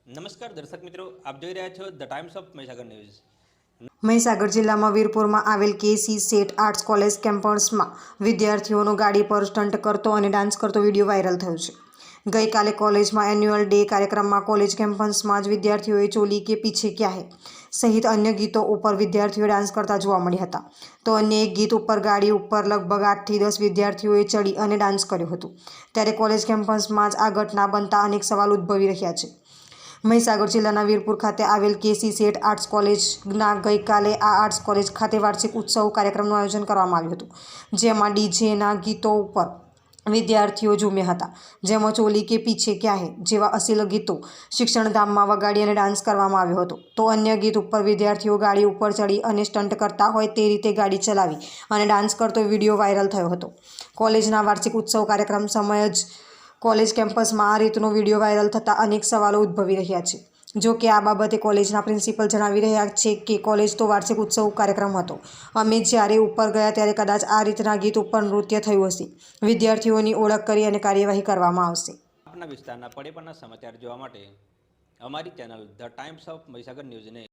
નમસ્કાર દર્શક મિત્રો, આપ જોઈ રહ્યા છો the Times of Mahisagar news. Mahisagar જિલ્લામાં વીરપુરમાં આવેલ કેસી સેટ આર્ટ્સ કોલેજ કેમ્પસમાં વિદ્યાર્થીઓનો ગાડી પર સ્ટન્ટ કરતો અને ડાન્સ કરતો વિડીયો વાયરલ થયો છે। ગઈકાલે કોલેજમાં એન્યુઅલ ડે કાર્યક્રમમાં કોલેજ કેમ્પસમાં જ વિદ્યાર્થીઓએ ચોલી કે પીછે ક્યા હે સહિત અન્ય ગીતો ઉપર વિદ્યાર્થીઓ ડાન્સ કરતા જોવા મળ્યા હતા। તો અન્ય એક ગીત ઉપર ગાડી ઉપર લગભગ 8 થી 10 વિદ્યાર્થીઓએ ચડી અને ડાન્સ કર્યું હતું। ત્યારે કોલેજ કેમ્પસમાં જ આ ઘટના બનતા અનેક સવાલ ઉદ્ભવી રહ્યા છે। મહીસાગર જિલ્લાના વીરપુર ખાતે આવેલ કેસી સેટ આર્ટ્સ કોલેજના ગઈકાલે આ આર્ટ્સ કોલેજ ખાતે વાર્ષિક ઉત્સવ કાર્યક્રમનું આયોજન કરવામાં આવ્યું હતું, જેમાં ડીજેના ગીતો ઉપર વિદ્યાર્થીઓ ઝૂમ્યા હતા, જેમાં ચોલી કે પીછે ક્યાં હે જેવા અશ્લીલ ગીતો શિક્ષણધામમાં વગાડી અને ડાન્સ કરવામાં આવ્યો હતો। તો અન્ય ગીત ઉપર વિદ્યાર્થીઓ ગાડી ઉપર ચડી અને સ્ટન્ટ કરતા હોય તે રીતે ગાડી ચલાવી અને ડાન્સ કરતો વિડીયો વાયરલ થયો હતો। કોલેજના વાર્ષિક ઉત્સવ કાર્યક્રમ સમયે જ કોલેજ કેમ્પસમાં આ રીતનો વિડીયો વાયરલ થતાં અનેક સવાલો ઉદ્ભવી રહ્યા છે। જો કે આ બાબતે કોલેજના પ્રિન્સિપલ જણાવી રહ્યા છે કે કોલેજ તો વાર્ષિક ઉત્સવ કાર્યક્રમ હતો, અમે જ્યારે ઉપર ગયા ત્યારે કદાચ આ રીતના ગીત ઉપર નૃત્ય થયું હશે। વિદ્યાર્થીઓની ઓળખ કરી અને કાર્યવાહી કરવામાં આવશે। આપના વિસ્તારના પડે પડના સમાચાર જોવા માટે અમારી channel the Times of Mahisagar ન્યૂઝને